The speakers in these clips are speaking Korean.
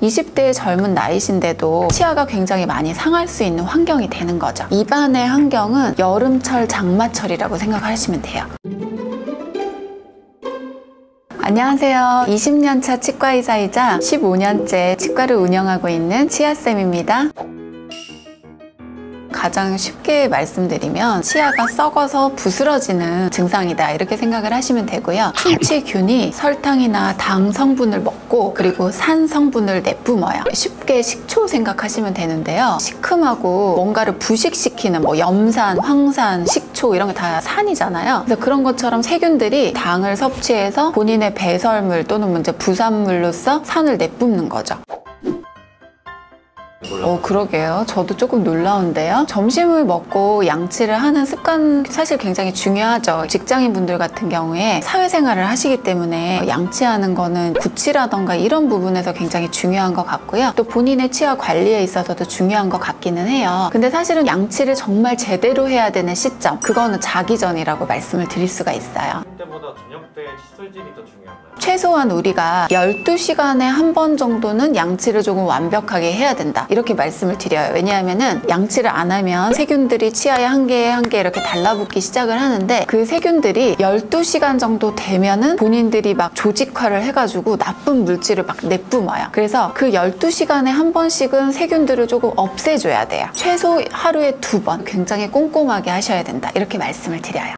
20대의 젊은 나이신데도 치아가 굉장히 많이 상할 수 있는 환경이 되는 거죠. 입안의 환경은 여름철, 장마철이라고 생각하시면 돼요. 안녕하세요. 20년차 치과의사이자 15년째 치과를 운영하고 있는 치아쌤입니다. 가장 쉽게 말씀드리면 치아가 썩어서 부스러지는 증상이다 이렇게 생각을 하시면 되고요. 충치균이 설탕이나 당 성분을 먹고 그리고 산 성분을 내뿜어요. 쉽게 식초 생각하시면 되는데요. 시큼하고 뭔가를 부식시키는 염산, 황산, 식초 이런 게 다 산이잖아요. 그래서 그런 것처럼 세균들이 당을 섭취해서 본인의 배설물 또는 이제 부산물로서 산을 내뿜는 거죠. 그러게요. 저도 조금 놀라운데요. 점심을 먹고 양치를 하는 습관 사실 굉장히 중요하죠. 직장인분들 같은 경우에 사회생활을 하시기 때문에 양치하는 거는 구취라던가 이런 부분에서 굉장히 중요한 것 같고요. 또 본인의 치아 관리에 있어서도 중요한 것 같기는 해요. 근데 사실은 양치를 정말 제대로 해야 되는 시점, 그거는 자기 전이라고 말씀을 드릴 수가 있어요. 그때보다 저녁 때 칫솔질이 더 중요한가요? 최소한 우리가 12시간에 한 번 정도는 양치를 조금 완벽하게 해야 된다 이렇게 말씀을 드려요. 왜냐하면은 양치를 안 하면 세균들이 치아에 한 개 한 개 이렇게 달라붙기 시작을 하는데 그 세균들이 12시간 정도 되면은 본인들이 막 조직화를 해가지고 나쁜 물질을 막 내뿜어요. 그래서 그 12시간에 한 번씩은 세균들을 조금 없애줘야 돼요. 최소 하루에 2번 굉장히 꼼꼼하게 하셔야 된다 이렇게 말씀을 드려요.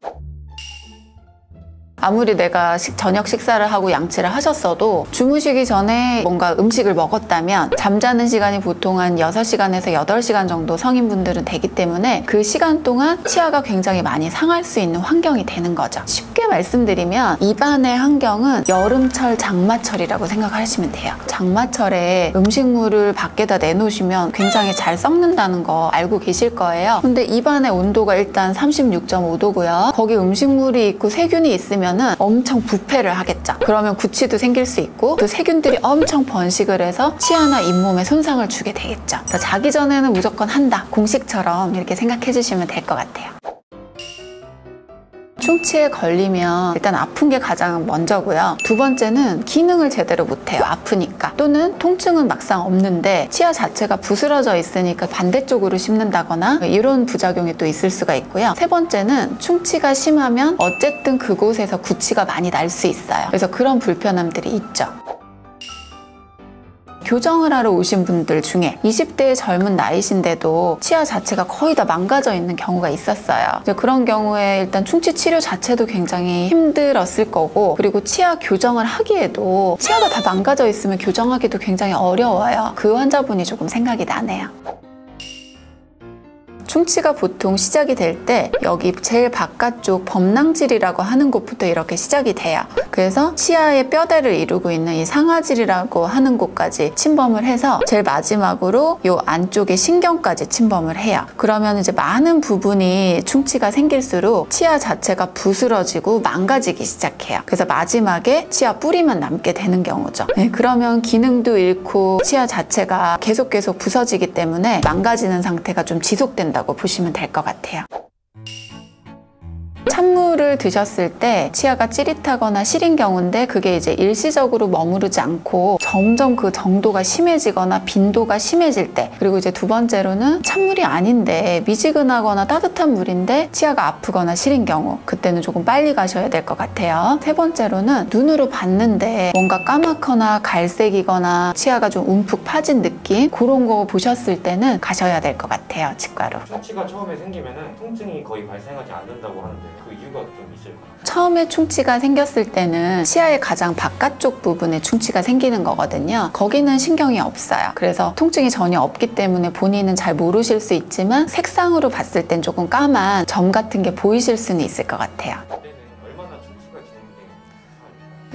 아무리 내가 저녁 식사를 하고 양치를 하셨어도 주무시기 전에 뭔가 음식을 먹었다면 잠자는 시간이 보통 한 6시간에서 8시간 정도 성인분들은 되기 때문에 그 시간 동안 치아가 굉장히 많이 상할 수 있는 환경이 되는 거죠. 쉽게 말씀드리면 입안의 환경은 여름철, 장마철이라고 생각하시면 돼요. 장마철에 음식물을 밖에다 내놓으시면 굉장히 잘 썩는다는 거 알고 계실 거예요. 근데 입안의 온도가 일단 36.5도고요. 거기 음식물이 있고 세균이 있으면 엄청 부패를 하겠죠. 그러면 구취도 생길 수 있고 또 세균들이 엄청 번식을 해서 치아나 잇몸에 손상을 주게 되겠죠. 그래서 자기 전에는 무조건 한다. 공식처럼 이렇게 생각해 주시면 될 것 같아요. 충치에 걸리면 일단 아픈 게 가장 먼저고요. 두 번째는 기능을 제대로 못해요. 아프니까. 또는 통증은 막상 없는데 치아 자체가 부스러져 있으니까 반대쪽으로 씹는다거나 이런 부작용이 또 있을 수가 있고요. 세 번째는 충치가 심하면 어쨌든 그곳에서 구취가 많이 날 수 있어요. 그래서 그런 불편함들이 있죠. 교정을 하러 오신 분들 중에 20대의 젊은 나이신데도 치아 자체가 거의 다 망가져 있는 경우가 있었어요. 그런 경우에 일단 충치 치료 자체도 굉장히 힘들었을 거고 그리고 치아 교정을 하기에도 치아가 다 망가져 있으면 교정하기도 굉장히 어려워요. 그 환자분이 조금 생각이 나네요. 충치가 보통 시작이 될 때 여기 제일 바깥쪽 범낭질이라고 하는 곳부터 이렇게 시작이 돼요. 그래서 치아의 뼈대를 이루고 있는 이 상아질이라고 하는 곳까지 침범을 해서 제일 마지막으로 이 안쪽에 신경까지 침범을 해요. 그러면 이제 많은 부분이 충치가 생길수록 치아 자체가 부스러지고 망가지기 시작해요. 그래서 마지막에 치아 뿌리만 남게 되는 경우죠. 그러면 기능도 잃고 치아 자체가 계속 부서지기 때문에 망가지는 상태가 좀 지속된다고 보시면 될 것 같아요. 찬물을 드셨을 때 치아가 찌릿하거나 시린 경우인데 그게 이제 일시적으로 머무르지 않고 점점 그 정도가 심해지거나 빈도가 심해질 때, 그리고 이제 두 번째로는 찬물이 아닌데 미지근하거나 따뜻한 물인데 치아가 아프거나 시린 경우, 그때는 조금 빨리 가셔야 될 것 같아요. 세 번째로는 눈으로 봤는데 뭔가 까맣거나 갈색이거나 치아가 좀 움푹 파진 느낌, 그런 거 보셨을 때는 가셔야 될 것 같아요, 치과로. 충치가 처음에 생기면은 통증이 거의 발생하지 않는다고 하는데 그 이유가 좀 있을까요? 처음에 충치가 생겼을 때는 치아의 가장 바깥쪽 부분에 충치가 생기는 거거든요. 거기는 신경이 없어요. 그래서 통증이 전혀 없기 때문에 본인은 잘 모르실 수 있지만 색상으로 봤을 땐 조금 까만 점 같은 게 보이실 수는 있을 것 같아요.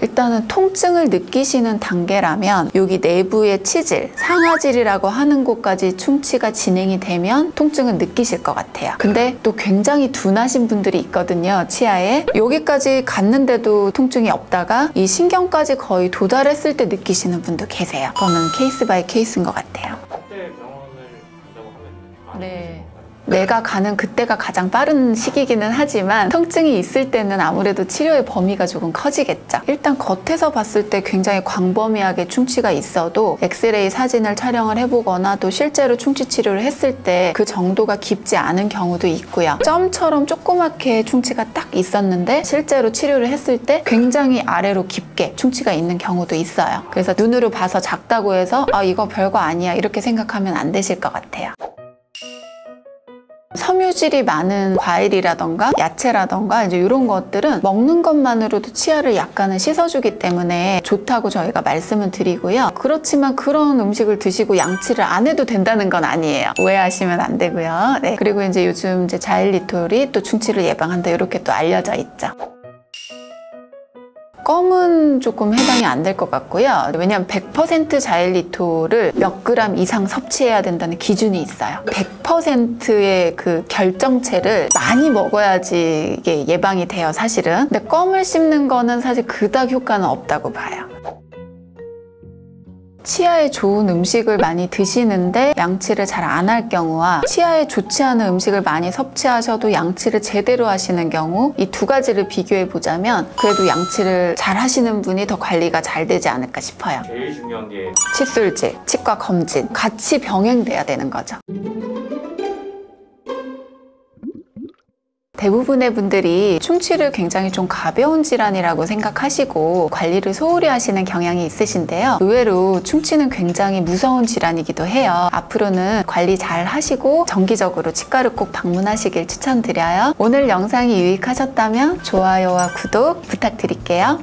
일단은 통증을 느끼시는 단계라면 여기 내부의 치질, 상아질이라고 하는 곳까지 충치가 진행이 되면 통증은 느끼실 것 같아요. 근데 또 굉장히 둔하신 분들이 있거든요, 치아에. 여기까지 갔는데도 통증이 없다가 이 신경까지 거의 도달했을 때 느끼시는 분도 계세요. 그거는 케이스 바이 케이스인 것 같아요. 그때 병원을 간다고 하면 네. 내가 가는 그때가 가장 빠른 시기기는 하지만 통증이 있을 때는 아무래도 치료의 범위가 조금 커지겠죠. 일단 겉에서 봤을 때 굉장히 광범위하게 충치가 있어도 엑스레이 사진을 촬영을 해보거나 또 실제로 충치 치료를 했을 때 그 정도가 깊지 않은 경우도 있고요. 점처럼 조그맣게 충치가 딱 있었는데 실제로 치료를 했을 때 굉장히 아래로 깊게 충치가 있는 경우도 있어요. 그래서 눈으로 봐서 작다고 해서 이거 별거 아니야 이렇게 생각하면 안 되실 것 같아요. 섬유질이 많은 과일이라던가 야채라던가 이제 이런 것들은 먹는 것만으로도 치아를 약간은 씻어주기 때문에 좋다고 저희가 말씀을 드리고요. 그렇지만 그런 음식을 드시고 양치를 안 해도 된다는 건 아니에요. 오해하시면 안 되고요. 네. 그리고 이제 요즘 이제 자일리톨이 또 충치를 예방한다 이렇게 또 알려져 있죠. 껌은 조금 해당이 안 될 것 같고요. 왜냐하면 100% 자일리톨을 몇 그램 이상 섭취해야 된다는 기준이 있어요. 100%의 그 결정체를 많이 먹어야지 이게 예방이 돼요, 사실은. 근데 껌을 씹는 거는 사실 그닥 효과는 없다고 봐요. 치아에 좋은 음식을 많이 드시는데 양치를 잘 안 할 경우와 치아에 좋지 않은 음식을 많이 섭취하셔도 양치를 제대로 하시는 경우 이 두 가지를 비교해 보자면 그래도 양치를 잘 하시는 분이 더 관리가 잘 되지 않을까 싶어요. 제일 중요한 게 칫솔질, 치과 검진 같이 병행돼야 되는 거죠. 대부분의 분들이 충치를 굉장히 좀 가벼운 질환이라고 생각하시고 관리를 소홀히 하시는 경향이 있으신데요. 의외로 충치는 굉장히 무서운 질환이기도 해요. 앞으로는 관리 잘 하시고 정기적으로 치과를 꼭 방문하시길 추천드려요. 오늘 영상이 유익하셨다면 좋아요와 구독 부탁드릴게요.